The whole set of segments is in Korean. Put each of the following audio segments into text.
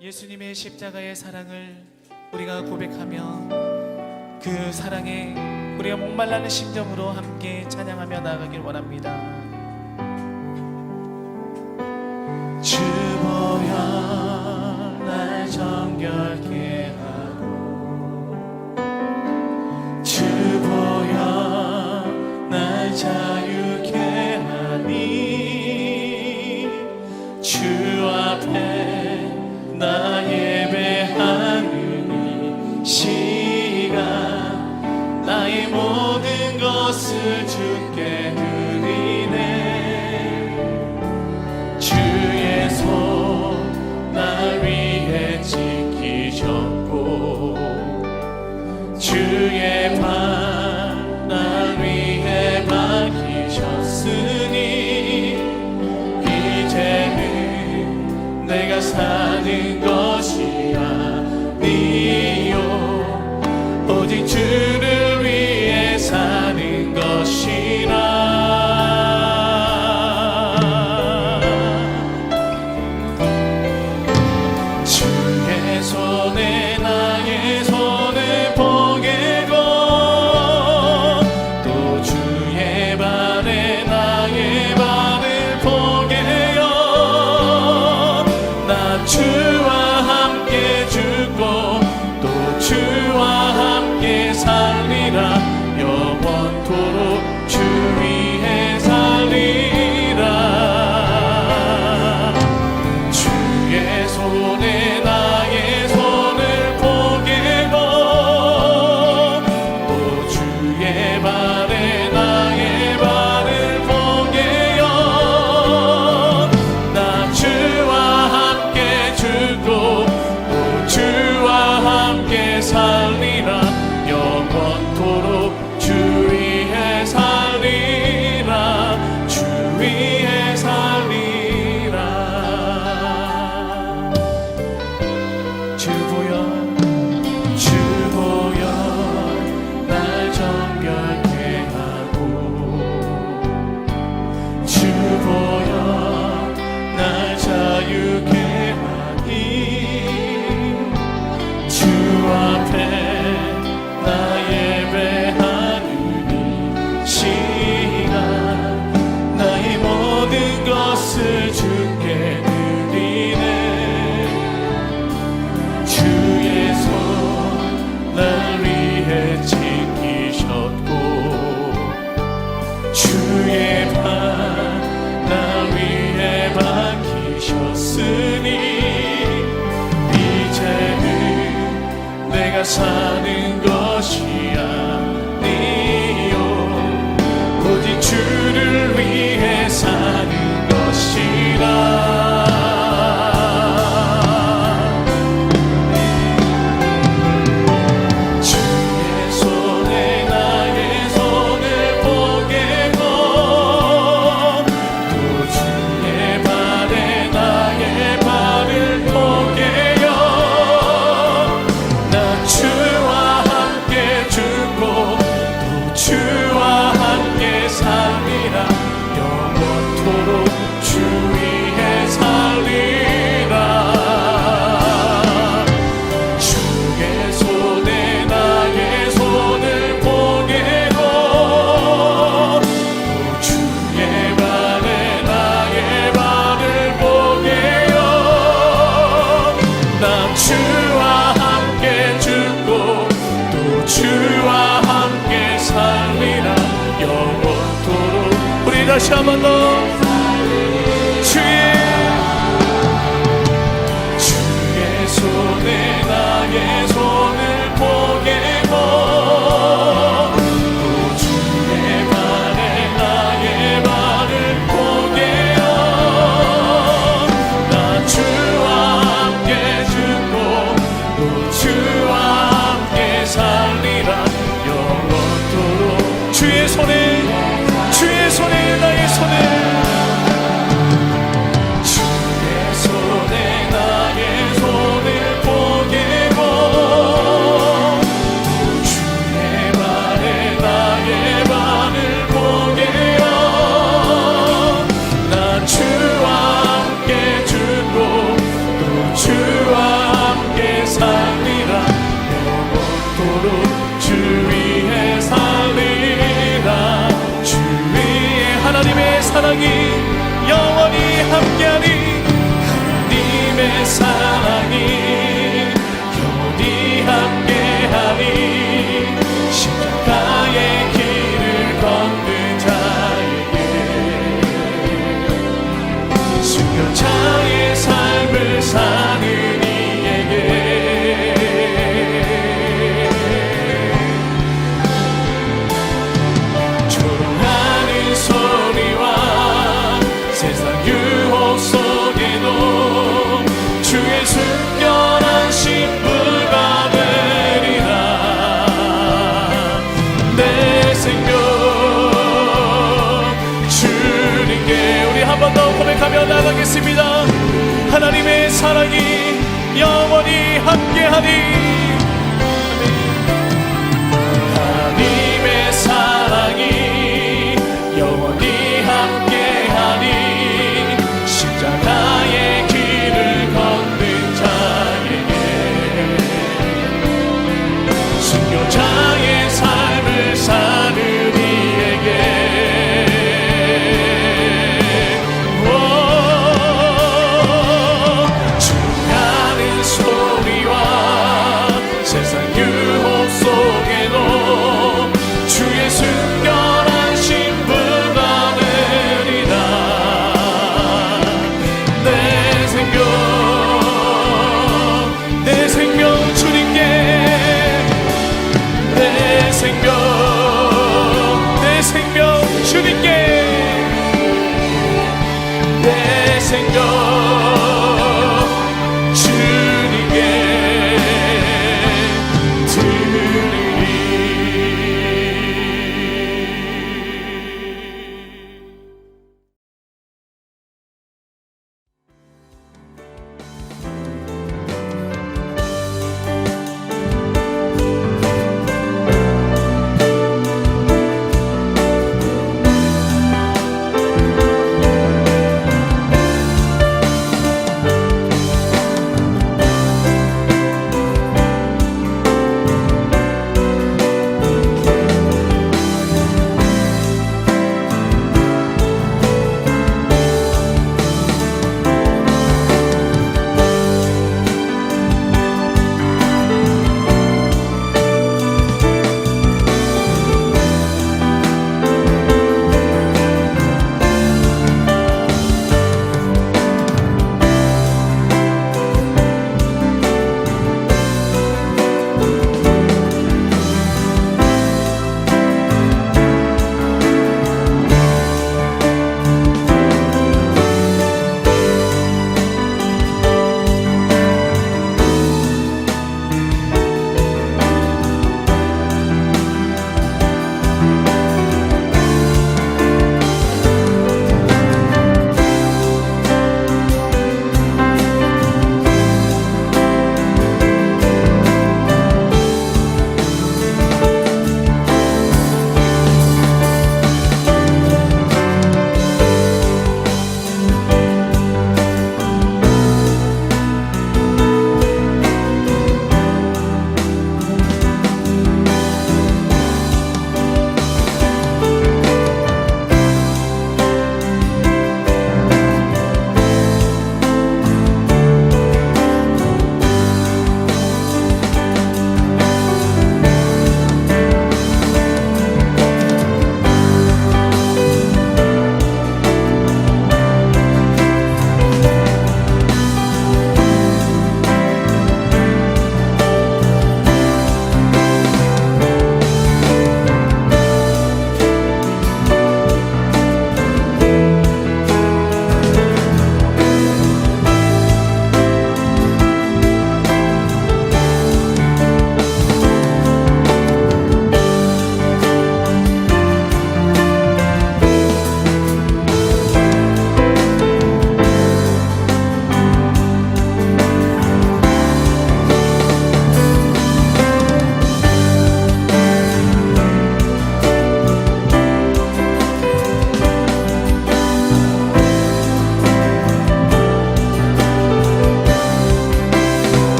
예수님의 십자가의 사랑을 우리가 고백하며 그 사랑에 우리가 목말라는 심정으로 함께 찬양하며 나아가길 원합니다. 주 보혈 날 정결케 하고 주 보혈 날 자유케 하니 주 앞에 나 예배하는 이 시간 나의 모든 것을 주께 드리네. 주의 손 날 위해 지키셨고 주의 발 날 위해 밝히셨으니 이제는 내가 사는 것이 아니요 오직 주를 위해 사는 것이라. 주의 손에 나의 손을 포개고 또 주의 발에 나의 발을 포개요. 나 주와 사는 것이 아니요 오직 주를 위해 사는 것이라. 주의 손에 나의 손을 보게고 또 주의 발에 나의 발을 보게요. 나 주와 함께 죽고 또 주와 함께 살리라. 영원토록 주 위에 살리라. 주의 손에 나의 손을 보게고 또 주의 발에 나의 발을 보게요. 나 주와 함께 죽고 또 주와 함께 살리라. 영원토록. 우리 다시 한 번 더 주의 손에 나의 손을 보게고 또 주의 발에 나의 발을 보게요. 나 주와 함께 죽고 또 주와 함께 살리라. 영원토록. 주의 손에 나의 손을 주의 손에 나의 손을 보게고 또 주의 발에 나의 발을 보게요. 나 주와 함께 죽고 또 주와 함께 살리라. 영원토록 주 위에 살리라. 주 위에 하나님의 사랑이 영원히 함께하니 하나님의 사랑이 영원히 함께하니 십자가의 길을 걷는 자에게 순교자의 삶을 사는 이에게 조롱하는 소리와 세상 유혹 속에도 주의 순결한 신부가 되리라. 내 생명 주님께. 우리 한 번 더 고백하며 나가겠습니다. 하나님의 사랑이 영원히 함께하니 하나님의 사랑이 영원히 함께하니 십자가의 길을 걷는 자에게 순교자의 삶을 사는 이에게 주하는 소리와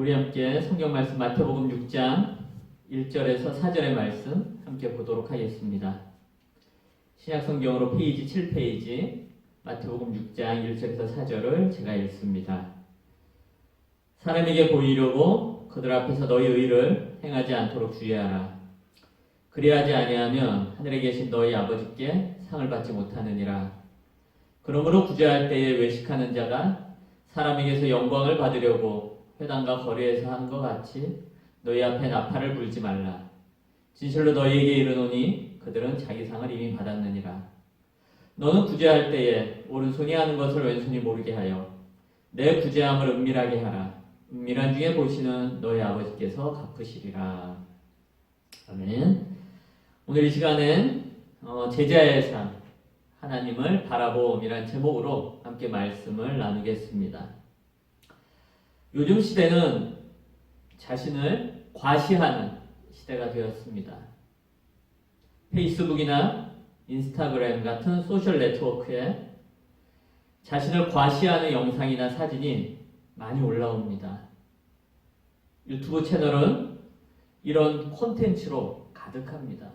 우리 함께 성경 말씀 마태복음 6장 1절에서 4절의 말씀 함께 보도록 하겠습니다. 신약 성경으로 페이지 7페이지 마태복음 6장 1절에서 4절을 제가 읽습니다. 사람에게 보이려고 그들 앞에서 너희 의를 행하지 않도록 주의하라. 그리하지 아니하면 하늘에 계신 너희 아버지께 상을 받지 못하느니라. 그러므로 구제할 때에 외식하는 자가 사람에게서 영광을 받으려고 회당과 거리에서 하는 것 같이 너희 앞에 나팔을 불지 말라. 진실로 너희에게 이르노니 그들은 자기 상을 이미 받았느니라. 너는 구제할 때에 오른손이 하는 것을 왼손이 모르게 하여 내 구제함을 은밀하게 하라. 은밀한 중에 보시는 너희 아버지께서 갚으시리라. 아멘. 오늘 이 시간엔 제자의 삶, 하나님을 바라봄이란 제목으로 함께 말씀을 나누겠습니다. 요즘 시대는 자신을 과시하는 시대가 되었습니다. 페이스북이나 인스타그램 같은 소셜 네트워크에 자신을 과시하는 영상이나 사진이 많이 올라옵니다. 유튜브 채널은 이런 콘텐츠로 가득합니다.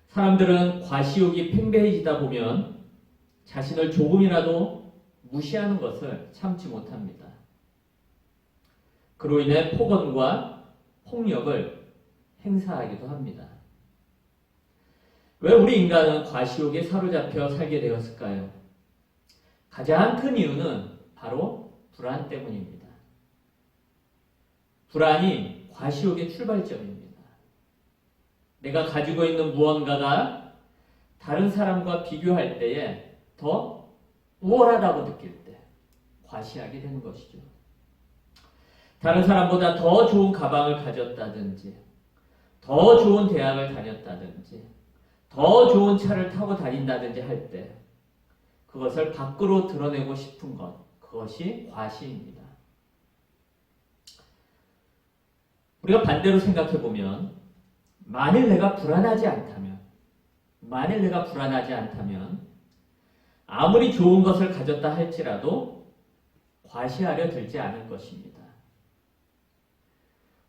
사람들은 과시욕이 팽배해지다 보면 자신을 조금이라도 무시하는 것을 참지 못합니다. 그로 인해 폭언과 폭력을 행사하기도 합니다. 왜 우리 인간은 과시욕에 사로잡혀 살게 되었을까요? 가장 큰 이유는 바로 불안 때문입니다. 불안이 과시욕의 출발점입니다. 내가 가지고 있는 무언가가 다른 사람과 비교할 때에 더 우월하다고 느낄 때 과시하게 되는 것이죠. 다른 사람보다 더 좋은 가방을 가졌다든지, 더 좋은 대학을 다녔다든지, 더 좋은 차를 타고 다닌다든지 할 때 그것을 밖으로 드러내고 싶은 것, 그것이 과시입니다. 우리가 반대로 생각해보면 만일 내가 불안하지 않다면 아무리 좋은 것을 가졌다 할지라도 과시하려 들지 않을 것입니다.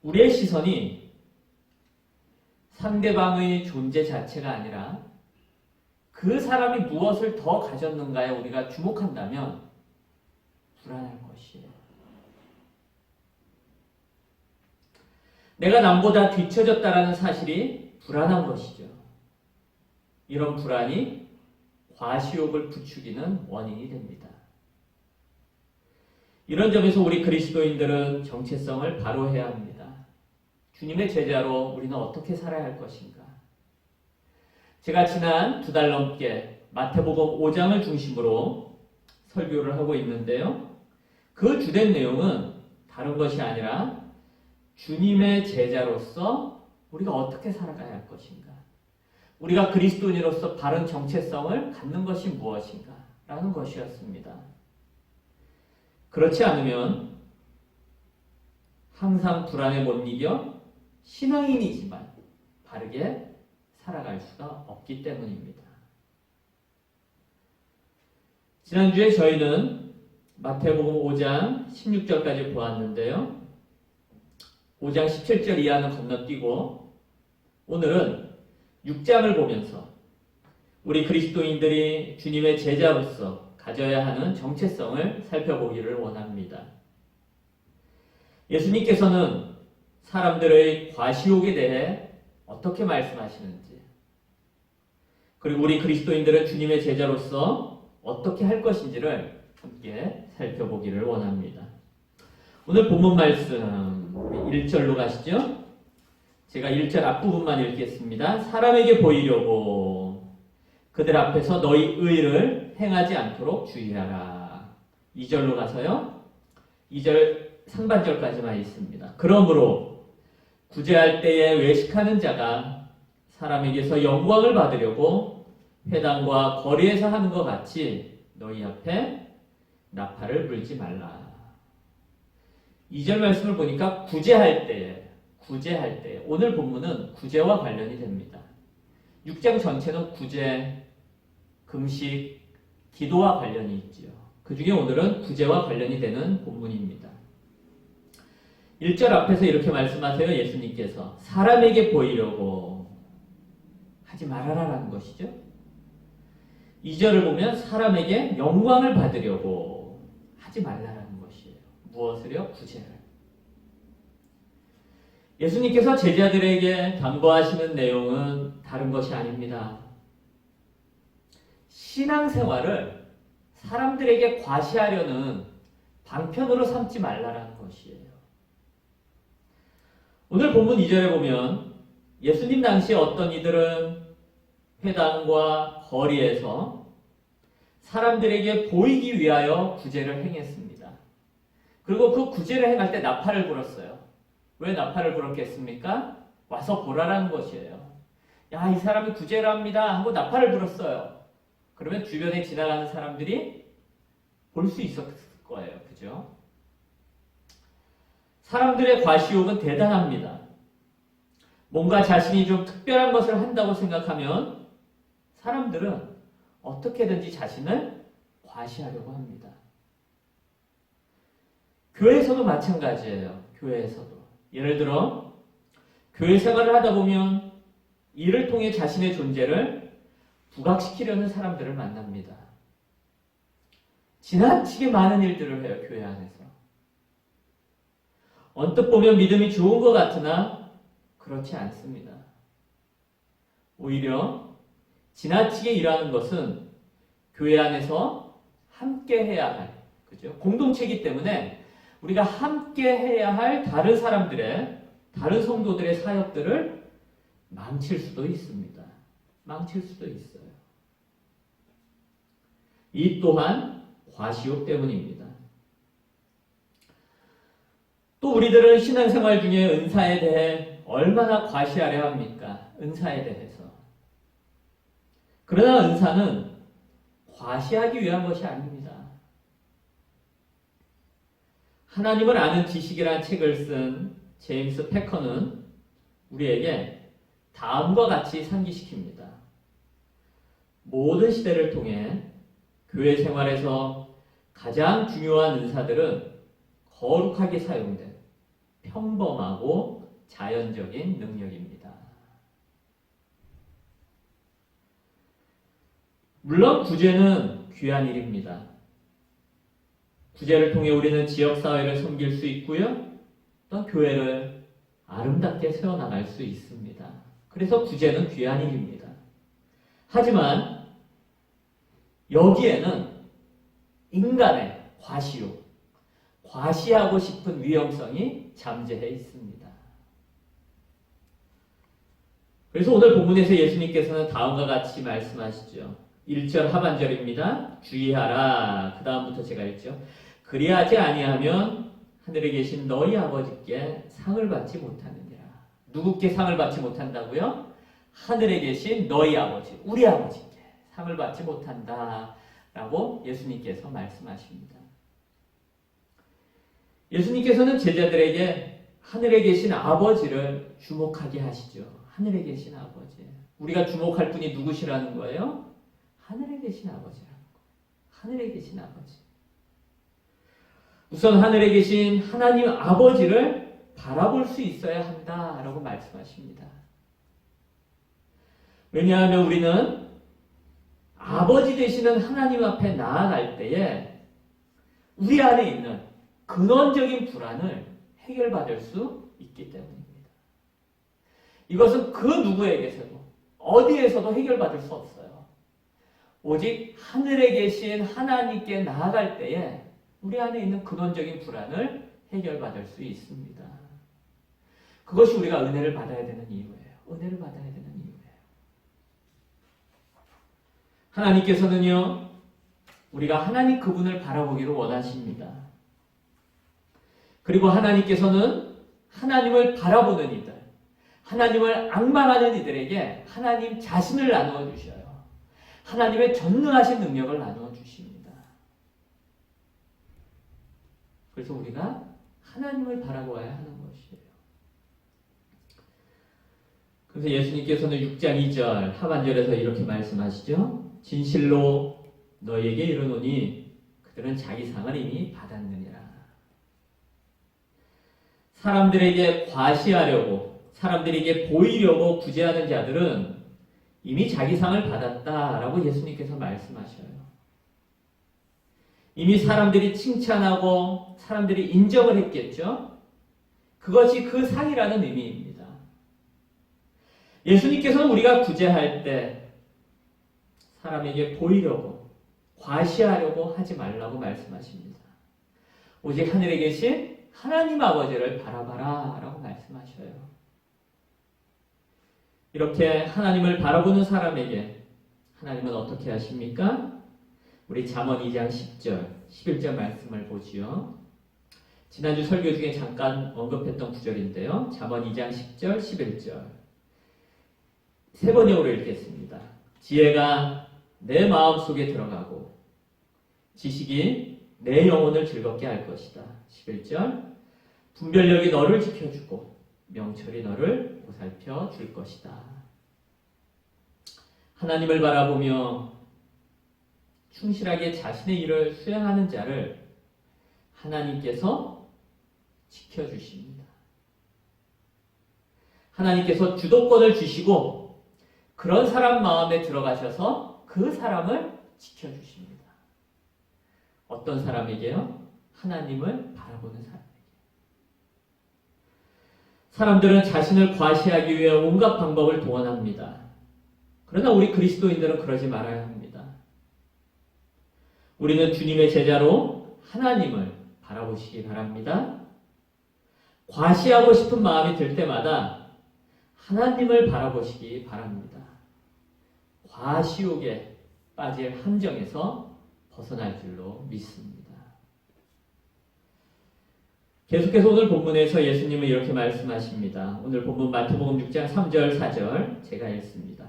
우리의 시선이 상대방의 존재 자체가 아니라 그 사람이 무엇을 더 가졌는가에 우리가 주목한다면 불안할 것이에요. 내가 남보다 뒤처졌다라는 사실이 불안한 것이죠. 이런 불안이 과시욕을 부추기는 원인이 됩니다. 이런 점에서 우리 그리스도인들은 정체성을 바로 해야 합니다. 주님의 제자로 우리는 어떻게 살아야 할 것인가? 제가 지난 2달 넘게 마태복음 5장을 중심으로 설교를 하고 있는데요. 그 주된 내용은 다른 것이 아니라 주님의 제자로서 우리가 어떻게 살아가야 할 것인가? 우리가 그리스도인으로서 바른 정체성을 갖는 것이 무엇인가? 라는 것이었습니다. 그렇지 않으면 항상 불안에 못 이겨 신앙인이지만 바르게 살아갈 수가 없기 때문입니다. 지난주에 저희는 마태복음 5장 16절까지 보았는데요. 5장 17절 이하는 건너뛰고 오늘은 6장을 보면서 우리 그리스도인들이 주님의 제자로서 가져야 하는 정체성을 살펴보기를 원합니다. 예수님께서는 사람들의 과시욕에 대해 어떻게 말씀하시는지, 그리고 우리 그리스도인들은 주님의 제자로서 어떻게 할 것인지를 함께 살펴보기를 원합니다. 오늘 본문 말씀 1절로 가시죠. 제가 1절 앞부분만 읽겠습니다. 사람에게 보이려고 그들 앞에서 너희 의를 행하지 않도록 주의하라. 2절로 가서요. 2절 상반절까지만 있습니다. 그러므로 구제할 때에 외식하는 자가 사람에게서 영광을 받으려고 회당과 거리에서 하는 것 같이 너희 앞에 나팔을 불지 말라. 2절 말씀을 보니까 구제할 때에 오늘 본문은 구제와 관련이 됩니다. 6장 전체는 구제, 금식, 기도와 관련이 있지요. 그 중에 오늘은 구제와 관련이 되는 본문입니다. 1절 앞에서 이렇게 말씀하세요. 예수님께서 사람에게 보이려고 하지 말아라라는 것이죠. 2절을 보면 사람에게 영광을 받으려고 하지 말라라는 것이에요. 무엇을요? 구제를. 예수님께서 제자들에게 당부하시는 내용은 다른 것이 아닙니다. 신앙생활을 사람들에게 과시하려는 방편으로 삼지 말라라는 것이에요. 오늘 본문 2절에 보면 예수님 당시에 어떤 이들은 회당과 거리에서 사람들에게 보이기 위하여 구제를 행했습니다. 그리고 그 구제를 행할 때 나팔을 불었어요. 왜 나팔을 불었겠습니까? 와서 보라라는 것이에요. 야, 이 사람이 구제를 합니다 하고 나팔을 불었어요. 그러면 주변에 지나가는 사람들이 볼 수 있었을 거예요. 그죠? 사람들의 과시욕은 대단합니다. 뭔가 자신이 좀 특별한 것을 한다고 생각하면 사람들은 어떻게든지 자신을 과시하려고 합니다. 교회에서도 마찬가지예요. 교회에서도. 예를 들어 교회 생활을 하다 보면 이를 통해 자신의 존재를 부각시키려는 사람들을 만납니다. 지나치게 많은 일들을 해요. 교회 안에서. 언뜻 보면 믿음이 좋은 것 같으나 그렇지 않습니다. 오히려 지나치게 일하는 것은 교회 안에서 함께 해야 할, 그죠? 공동체이기 때문에 우리가 함께 해야 할 다른 사람들의, 다른 성도들의 사역들을 망칠 수도 있습니다. 망칠 수도 있어요. 이 또한 과시욕 때문입니다. 또 우리들은 신앙생활 중에 은사에 대해 얼마나 과시하려 합니까? 은사에 대해서. 그러나 은사는 과시하기 위한 것이 아닙니다. 하나님을 아는 지식이란 책을 쓴 제임스 패커는 우리에게 다음과 같이 상기시킵니다. 모든 시대를 통해 교회 생활에서 가장 중요한 은사들은 거룩하게 사용된 평범하고 자연적인 능력입니다. 물론 구제는 귀한 일입니다. 구제를 통해 우리는 지역사회를 섬길 수 있고요. 또 교회를 아름답게 세워나갈 수 있습니다. 그래서 구제는 귀한 일입니다. 하지만 여기에는 인간의 과시욕, 과시하고 싶은 위험성이 잠재해 있습니다. 그래서 오늘 본문에서 예수님께서는 다음과 같이 말씀하시죠. 1절 하반절입니다. 주의하라. 그 다음부터 제가 읽죠. 그리하지 아니하면 하늘에 계신 너희 아버지께 상을 받지 못하느니라. 누구께 상을 받지 못한다고요? 하늘에 계신 너희 아버지, 우리 아버지께 상을 받지 못한다 라고 예수님께서 말씀하십니다. 예수님께서는 제자들에게 하늘에 계신 아버지를 주목하게 하시죠. 하늘에 계신 아버지. 우리가 주목할 분이 누구시라는 거예요? 하늘에 계신 아버지라는 거예요. 하늘에 계신 아버지. 우선 하늘에 계신 하나님 아버지를 바라볼 수 있어야 한다라고 말씀하십니다. 왜냐하면 우리는 아버지 되시는 하나님 앞에 나아갈 때에 우리 안에 있는 근원적인 불안을 해결받을 수 있기 때문입니다. 이것은 그 누구에게서도 어디에서도 해결받을 수 없어요. 오직 하늘에 계신 하나님께 나아갈 때에 우리 안에 있는 근원적인 불안을 해결받을 수 있습니다. 그것이 우리가 은혜를 받아야 되는 이유예요. 은혜를 받아야 되는 이유예요. 하나님께서는요, 우리가 하나님 그분을 바라보기를 원하십니다. 그리고 하나님께서는 하나님을 바라보는 이들, 하나님을 앙망하는 이들에게 하나님 자신을 나누어 주셔요. 하나님의 전능하신 능력을 나누어 주십니다. 그래서 우리가 하나님을 바라보아야 하는 것이에요. 그래서 예수님께서는 6장 2절 하반절에서 이렇게 말씀하시죠. 진실로 너희에게 이르노니 그들은 자기 상을 이미 받았느니라. 사람들에게 과시하려고, 사람들에게 보이려고 구제하는 자들은 이미 자기 상을 받았다라고 예수님께서 말씀하셔요. 이미 사람들이 칭찬하고 사람들이 인정을 했겠죠? 그것이 그 상이라는 의미입니다. 예수님께서는 우리가 구제할 때 사람에게 보이려고, 과시하려고 하지 말라고 말씀하십니다. 오직 하늘에 계신 하나님 아버지를 바라봐라 라고 말씀하셔요. 이렇게 하나님을 바라보는 사람에게 하나님은 어떻게 하십니까? 우리 잠언 2장 10절, 11절 말씀을 보지요. 지난주 설교 중에 잠깐 언급했던 구절인데요. 잠언 2장 10절, 11절. 세 번역으로 읽겠습니다. 지혜가 내 마음속에 들어가고 지식이 내 영혼을 즐겁게 할 것이다. 11절. 분별력이 너를 지켜주고 명철이 너를 보살펴 줄 것이다. 하나님을 바라보며 충실하게 자신의 일을 수행하는 자를 하나님께서 지켜주십니다. 하나님께서 주도권을 주시고 그런 사람 마음에 들어가셔서 그 사람을 지켜주십니다. 어떤 사람에게요? 하나님을 바라보는 사람에게. 사람들은 자신을 과시하기 위해 온갖 방법을 동원합니다. 그러나 우리 그리스도인들은 그러지 말아야 합니다. 우리는 주님의 제자로 하나님을 바라보시기 바랍니다. 과시하고 싶은 마음이 들 때마다 하나님을 바라보시기 바랍니다. 과시욕에 빠질 함정에서 벗어날 줄로 믿습니다. 계속해서 오늘 본문에서 예수님은 이렇게 말씀하십니다. 오늘 본문 마태복음 6장 3절 4절 제가 읽습니다.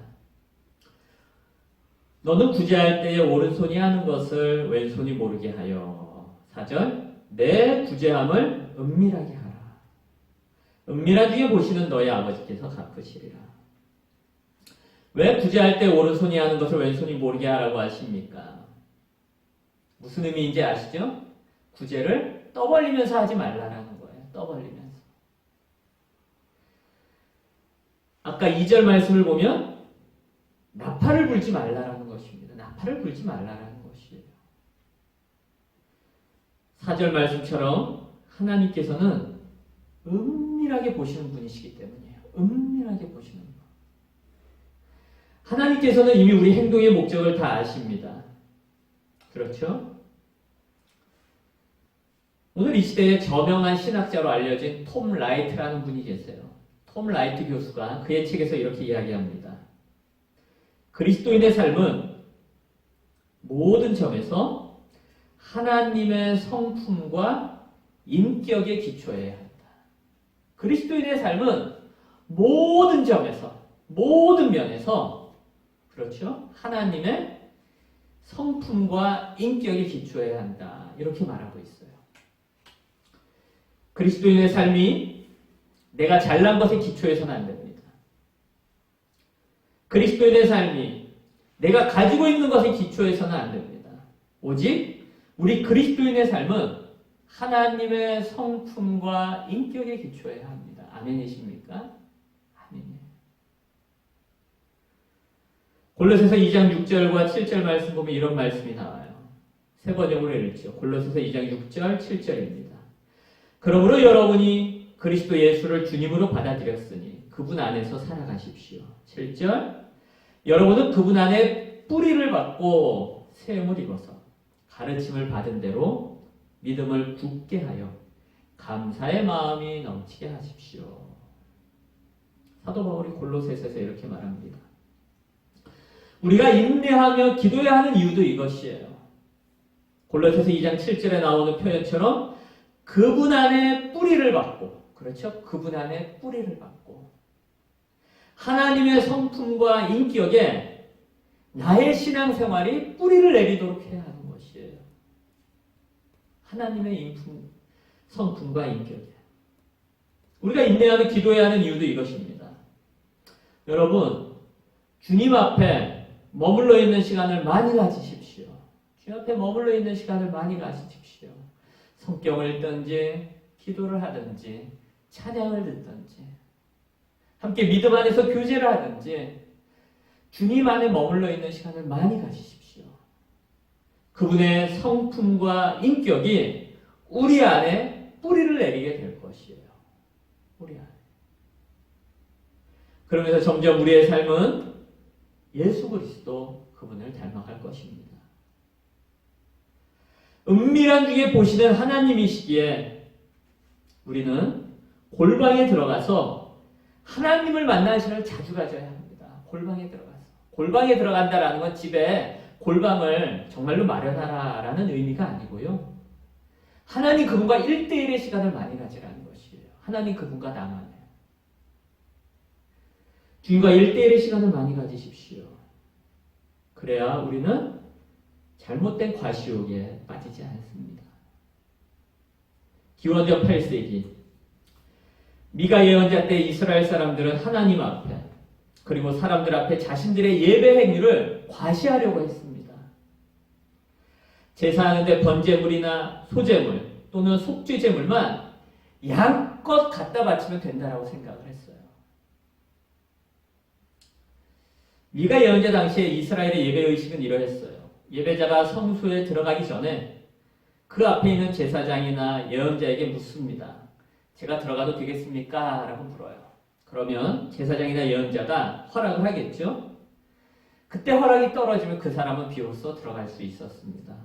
너는 구제할 때에 오른손이 하는 것을 왼손이 모르게 하여. 4절 내 구제함을 은밀하게 하라. 은밀한 중에 보시는 너희 아버지께서 갚으시리라. 왜 구제할 때 오른손이 하는 것을 왼손이 모르게 하라고 하십니까? 무슨 의미인지 아시죠? 구제를 떠벌리면서 하지 말라라는 거예요. 떠벌리면서. 아까 2절 말씀을 보면 나팔을 불지 말라라는 것입니다. 나팔을 불지 말라라는 것이에요. 4절 말씀처럼 하나님께서는 은밀하게 보시는 분이시기 때문이에요. 은밀하게 보시는 분. 하나님께서는 이미 우리 행동의 목적을 다 아십니다. 그렇죠? 오늘 이 시대에 저명한 신학자로 알려진 톰 라이트라는 분이 계세요. 톰 라이트 교수가 그의 책에서 이렇게 이야기합니다. 그리스도인의 삶은 모든 점에서 하나님의 성품과 인격에 기초해야 한다. 그리스도인의 삶은 모든 점에서, 모든 면에서, 그렇죠? 하나님의 성품과 인격에 기초해야 한다. 이렇게 말하고 있어요. 그리스도인의 삶이 내가 잘난 것에 기초해서는 안 됩니다. 그리스도인의 삶이 내가 가지고 있는 것에 기초해서는 안 됩니다. 오직 우리 그리스도인의 삶은 하나님의 성품과 인격에 기초해야 합니다. 아멘이십니까? 아멘이에요. 골로새서 2장 6절과 7절 말씀 보면 이런 말씀이 나와요. 세 번역으로 읽죠. 골로새서 2장 6절, 7절입니다. 그러므로 여러분이 그리스도 예수를 주님으로 받아들였으니 그분 안에서 살아가십시오. 7절 여러분은 그분 안에 뿌리를 받고 세움을 입어서 가르침을 받은 대로 믿음을 굳게 하여 감사의 마음이 넘치게 하십시오. 사도 바울이 골로새서에서 이렇게 말합니다. 우리가 인내하며 기도해야 하는 이유도 이것이에요. 골로새서 2장 7절에 나오는 표현처럼 그분 안에 뿌리를 받고, 그렇죠? 그분 안에 뿌리를 받고 하나님의 성품과 인격에 나의 신앙생활이 뿌리를 내리도록 해야 하는 것이에요. 하나님의 성품과 인격에 우리가 인내하며 기도해야 하는 이유도 이것입니다. 여러분, 주님 앞에 머물러 있는 시간을 많이 가지십시오. 주님 앞에 머물러 있는 시간을 많이 가지십시오. 성경을 읽든지 기도를 하든지 찬양을 듣든지 함께 믿음 안에서 교제를 하든지 주님 안에 머물러 있는 시간을 많이 가지십시오. 그분의 성품과 인격이 우리 안에 뿌리를 내리게 될 것이에요. 우리 안에. 그러면서 점점 우리의 삶은 예수 그리스도 그분을 닮아갈 것입니다. 은밀한 중에 보시는 하나님이시기에 우리는 골방에 들어가서 하나님을 만나는 시간을 자주 가져야 합니다. 골방에 들어가서. 골방에 들어간다라는 건 집에 골방을 정말로 마련하라라는 의미가 아니고요. 하나님 그분과 1대1의 시간을 많이 가지라는 것이에요. 하나님 그분과 나만의. 주님과 1대1의 시간을 많이 가지십시오. 그래야 우리는 잘못된 과시욕에 빠지지 않습니다. 기원전 8세기 미가 예언자 때 이스라엘 사람들은 하나님 앞에 그리고 사람들 앞에 자신들의 예배 행위를 과시하려고 했습니다. 제사하는데 번제물이나 소제물 또는 속죄제물만 양껏 갖다 바치면 된다라고 생각을 했어요. 미가 예언자 당시에 이스라엘의 예배의식은 이러했어요. 예배자가 성소에 들어가기 전에 그 앞에 있는 제사장이나 예언자에게 묻습니다. 제가 들어가도 되겠습니까? 라고 물어요. 그러면 제사장이나 예언자가 허락을 하겠죠? 그때 허락이 떨어지면 그 사람은 비로소 들어갈 수 있었습니다.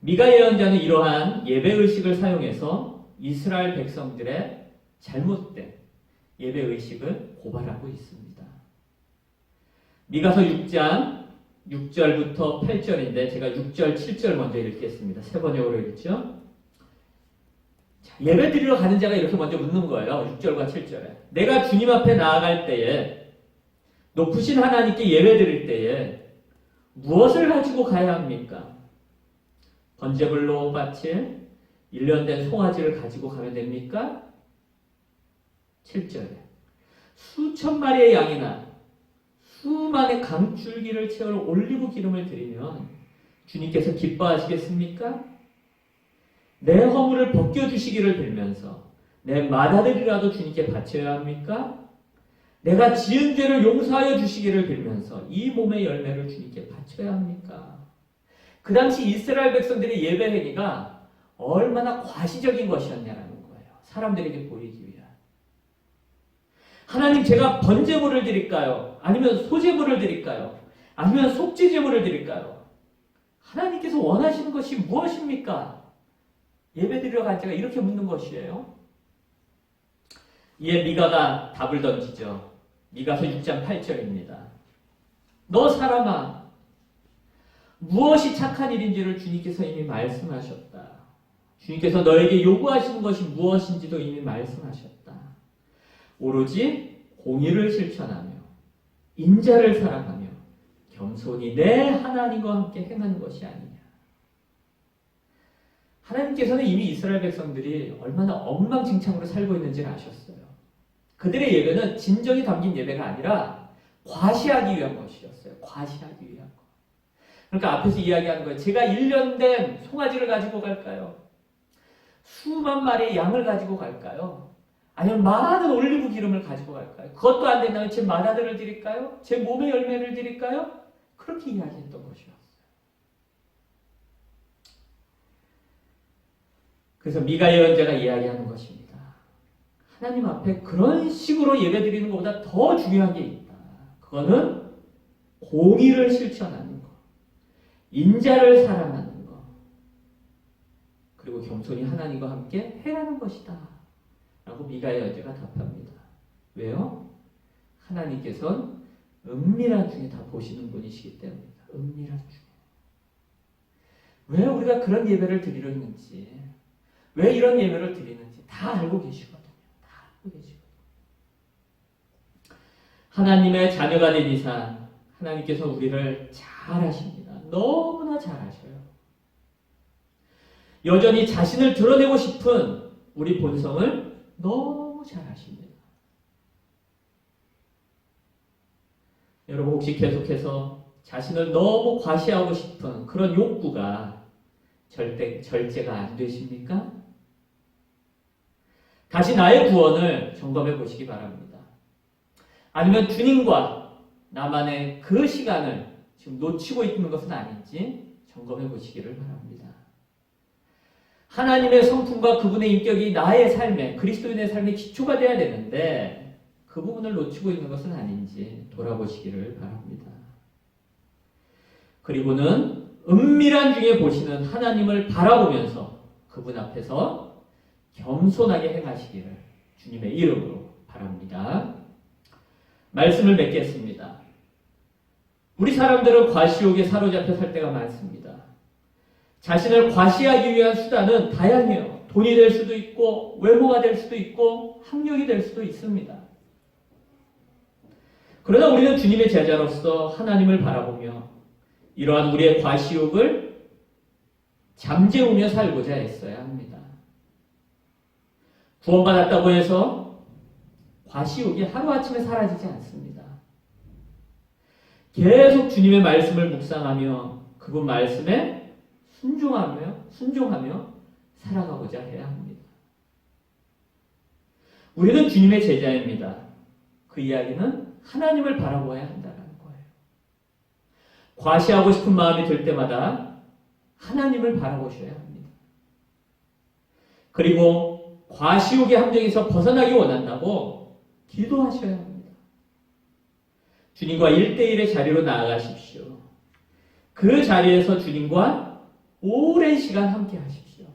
미가 예언자는 이러한 예배의식을 사용해서 이스라엘 백성들의 잘못된 예배의식을 고발하고 있습니다. 미가서 6장 6절부터 8절인데 제가 6절, 7절 먼저 읽겠습니다. 세 번역으로 읽죠. 자, 예배 드리러 가는 자가 이렇게 먼저 묻는 거예요. 6절과 7절에. 내가 주님 앞에 나아갈 때에 높으신 하나님께 예배 드릴 때에 무엇을 가지고 가야 합니까? 번제물로 바칠 1년 된 송아지를 가지고 가면 됩니까? 7절에 수천 마리의 양이나 수만의 강줄기를 채울 올리브 기름을 드리면 주님께서 기뻐하시겠습니까? 내 허물을 벗겨주시기를 빌면서 내 맏아들이라도 주님께 바쳐야 합니까? 내가 지은 죄를 용서하여 주시기를 빌면서 이 몸의 열매를 주님께 바쳐야 합니까? 그 당시 이스라엘 백성들의 예배 행위가 얼마나 과시적인 것이었냐라는 거예요. 사람들에게 보이기 위한. 하나님 제가 번제물을 드릴까요? 아니면 소제물을 드릴까요? 아니면 속죄제물을 드릴까요? 하나님께서 원하시는 것이 무엇입니까? 예배드리러 갈 때가 이렇게 묻는 것이에요. 이에 미가가 답을 던지죠. 미가서 6장 8절입니다. 너 사람아, 무엇이 착한 일인지를 주님께서 이미 말씀하셨다. 주님께서 너에게 요구하시는 것이 무엇인지도 이미 말씀하셨다. 오로지 공의를 실천하며 인자를 사랑하며 겸손히 내 하나님과 함께 행하는 것이 아니냐. 하나님께서는 이미 이스라엘 백성들이 얼마나 엉망진창으로 살고 있는지를 아셨어요. 그들의 예배는 진정이 담긴 예배가 아니라 과시하기 위한 것이었어요. 과시하기 위한 것. 그러니까 앞에서 이야기하는 거예요. 제가 1년 된 송아지를 가지고 갈까요? 수만 마리의 양을 가지고 갈까요? 아니면 많은 올리브 기름을 가지고 갈까요? 그것도 안 된다면 제 맏아들을 드릴까요? 제 몸의 열매를 드릴까요? 그렇게 이야기했던 것이었어요. 그래서 미가 예언자가 이야기하는 것입니다. 하나님 앞에 그런 식으로 예배드리는 것보다 더 중요한 게 있다. 그거는 공의를 실천하는 것, 인자를 사랑하는 것, 그리고 겸손히 하나님과 함께 행하는 것이다. 라고 미가 예언자가 답합니다. 왜요? 하나님께서는 은밀한 중에 다 보시는 분이시기 때문입니다. 은밀한 중에. 왜 우리가 그런 예배를 드리려 했는지, 왜 이런 예배를 드리는지 다 알고 계시거든요. 다 알고 계시거든요. 하나님의 자녀가 된 이상 하나님께서 우리를 잘 아십니다. 너무나 잘 아셔요. 여전히 자신을 드러내고 싶은 우리 본성을 너무 잘 아십니다. 여러분 혹시 계속해서 자신을 너무 과시하고 싶은 그런 욕구가 절제가 안 되십니까? 다시 나의 구원을 점검해 보시기 바랍니다. 아니면 주님과 나만의 그 시간을 지금 놓치고 있는 것은 아닌지 점검해 보시기를 바랍니다. 하나님의 성품과 그분의 인격이 나의 삶에, 그리스도인의 삶의 기초가 되어야 되는데 그 부분을 놓치고 있는 것은 아닌지 돌아보시기를 바랍니다. 그리고는 은밀한 중에 보시는 하나님을 바라보면서 그분 앞에서 겸손하게 행하시기를 주님의 이름으로 바랍니다. 말씀을 맺겠습니다. 우리 사람들은 과시욕에 사로잡혀 살 때가 많습니다. 자신을 과시하기 위한 수단은 다양해요. 돈이 될 수도 있고 외모가 될 수도 있고 학력이 될 수도 있습니다. 그러나 우리는 주님의 제자로서 하나님을 바라보며 이러한 우리의 과시욕을 잠재우며 살고자 했어야 합니다. 구원받았다고 해서 과시욕이 하루아침에 사라지지 않습니다. 계속 주님의 말씀을 묵상하며 그분 말씀에 순종하며 살아가고자 해야 합니다. 우리는 주님의 제자입니다. 그 이야기는 하나님을 바라보아야 한다는 거예요. 과시하고 싶은 마음이 들 때마다 하나님을 바라보셔야 합니다. 그리고 과시욕의 함정에서 벗어나기 원한다고 기도하셔야 합니다. 주님과 1대1의 자리로 나아가십시오. 그 자리에서 주님과 오랜 시간 함께 하십시오.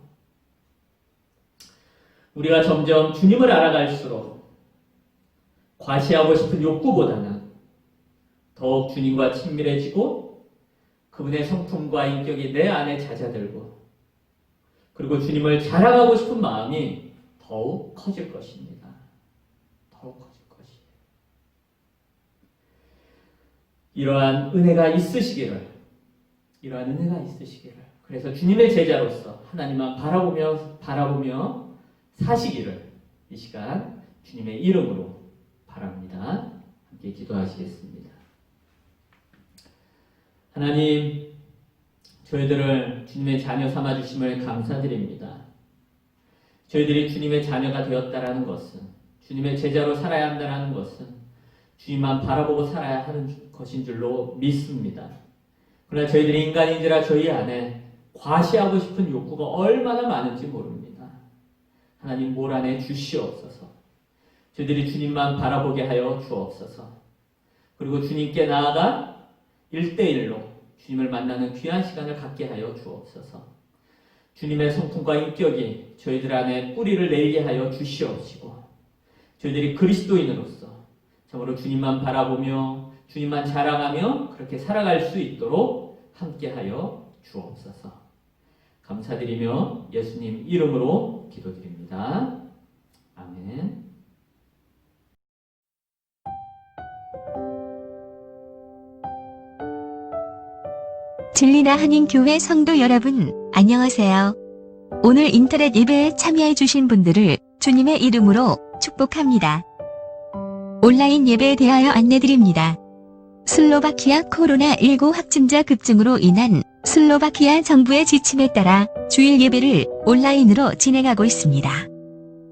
우리가 점점 주님을 알아갈수록 과시하고 싶은 욕구보다는 더욱 주님과 친밀해지고 그분의 성품과 인격이 내 안에 잦아들고 그리고 주님을 자랑하고 싶은 마음이 더욱 커질 것입니다. 더욱 커질 것이에요. 이러한 은혜가 있으시기를 그래서 주님의 제자로서 하나님만 바라보며 사시기를 이 시간 주님의 이름으로 바랍니다. 함께 기도하시겠습니다. 하나님, 저희들을 주님의 자녀 삼아주심을 감사드립니다. 저희들이 주님의 자녀가 되었다라는 것은, 주님의 제자로 살아야 한다는 것은 주님만 바라보고 살아야 하는 것인 줄로 믿습니다. 그러나 저희들이 인간인지라 저희 안에 과시하고 싶은 욕구가 얼마나 많은지 모릅니다. 하나님 몰아내 주시옵소서. 저희들이 주님만 바라보게 하여 주옵소서. 그리고 주님께 나아가 1대1로 주님을 만나는 귀한 시간을 갖게 하여 주옵소서. 주님의 성품과 인격이 저희들 안에 뿌리를 내리게 하여 주시옵시고 저희들이 그리스도인으로서 참으로 주님만 바라보며 주님만 자랑하며 그렇게 살아갈 수 있도록 함께하여 주옵소서. 감사드리며 예수님 이름으로 기도드립니다. 아멘. 진리나 한인교회 성도 여러분, 안녕하세요. 오늘 인터넷 예배에 참여해 주신 분들을 주님의 이름으로 축복합니다. 온라인 예배에 대하여 안내드립니다. 슬로바키아 코로나19 확진자 급증으로 인한 슬로바키아 정부의 지침에 따라 주일 예배를 온라인으로 진행하고 있습니다.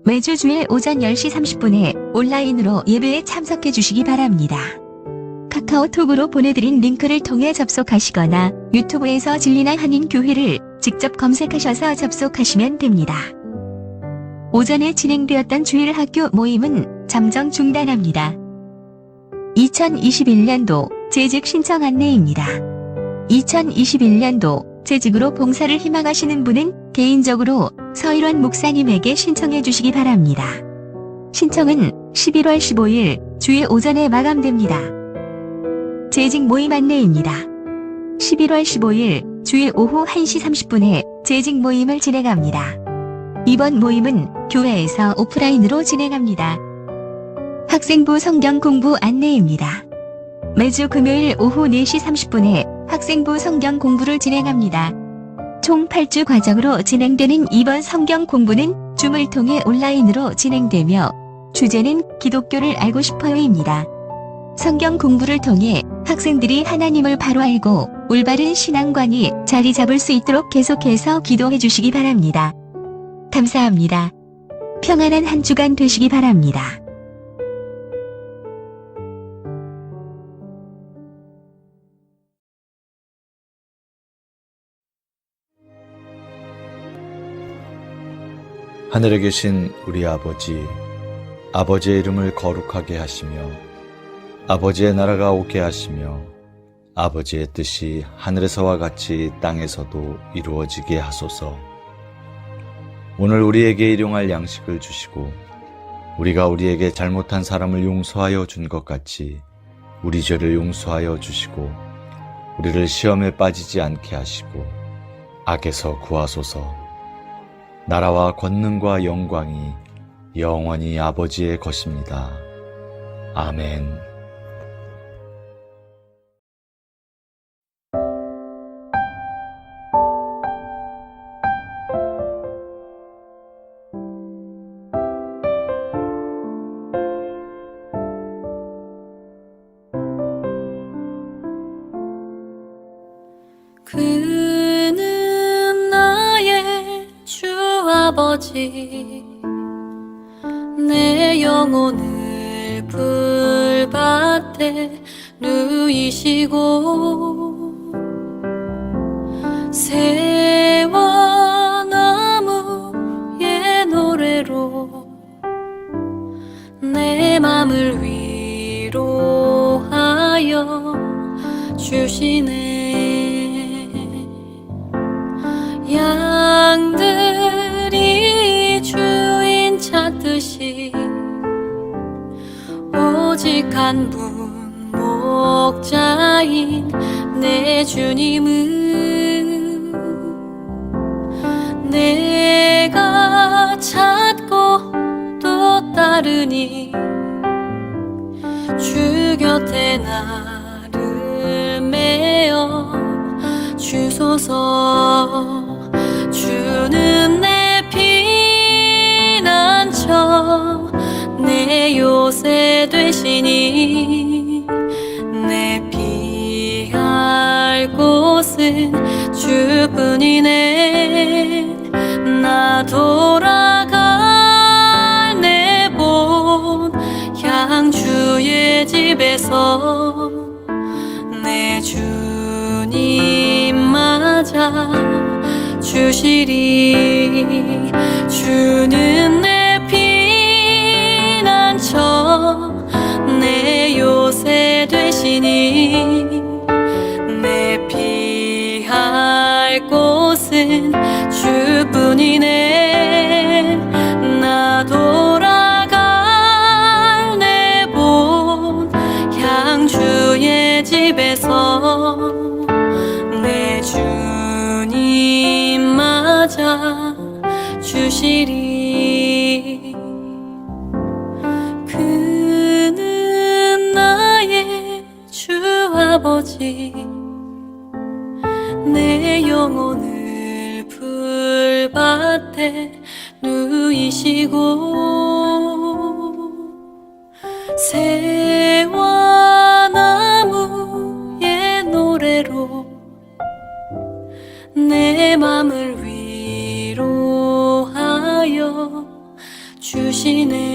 매주 주일 오전 10시 30분에 온라인으로 예배에 참석해 주시기 바랍니다. 카카오톡으로 보내드린 링크를 통해 접속하시거나 유튜브에서 진리나 한인교회를 직접 검색하셔서 접속하시면 됩니다. 오전에 진행되었던 주일 학교 모임은 잠정 중단합니다. 2021년도 재직 신청 안내입니다. 2021년도 재직으로 봉사를 희망하시는 분은 개인적으로 서일원 목사님에게 신청해 주시기 바랍니다. 신청은 11월 15일 주일 오전에 마감됩니다. 재직 모임 안내입니다. 11월 15일 주일 오후 1시 30분에 재직 모임을 진행합니다. 이번 모임은 교회에서 오프라인으로 진행합니다. 학생부 성경 공부 안내입니다. 매주 금요일 오후 4시 30분에 학생부 성경 공부를 진행합니다. 총 8주 과정으로 진행되는 이번 성경 공부는 줌을 통해 온라인으로 진행되며 주제는 기독교를 알고 싶어요입니다. 성경 공부를 통해 학생들이 하나님을 바로 알고 올바른 신앙관이 자리 잡을 수 있도록 계속해서 기도해 주시기 바랍니다. 감사합니다. 평안한 한 주간 되시기 바랍니다. 하늘에 계신 우리 아버지, 아버지의 이름을 거룩하게 하시며 아버지의 나라가 오게 하시며 아버지의 뜻이 하늘에서와 같이 땅에서도 이루어지게 하소서. 오늘 우리에게 일용할 양식을 주시고 우리가 우리에게 잘못한 사람을 용서하여 준 것 같이 우리 죄를 용서하여 주시고 우리를 시험에 빠지지 않게 하시고 악에서 구하소서. 나라와 권능과 영광이 영원히 아버지의 것입니다. 아멘. 그는 나의 주 아버지, 내 영혼을 불밭에 누이시고 새와 나무의 노래로 내 맘을 위로하여 주시네. 양들이 주인 찾듯이 오직 한 분 목자인 내 주님은 내가 찾고 또 따르니 주 곁에 나를 메어 주소서. 주는 내 피난처, 내 요새 되시니 내 피할 곳은 주뿐이네. 나 돌아갈 내 본 향 주의 집에서 내 주님 맞아 주시리. 주는 내 피난처, 내 요새 되시니 내 피할 곳은 주뿐이네. 나 돌아갈 내 본 향 주의 집에서 내 주님 맞아 주시리. 그는 나의 주 아버지, 내 영혼을 불밭에 누이시고 새와 나무의 노래로 내 맘을 위로하여 주시네.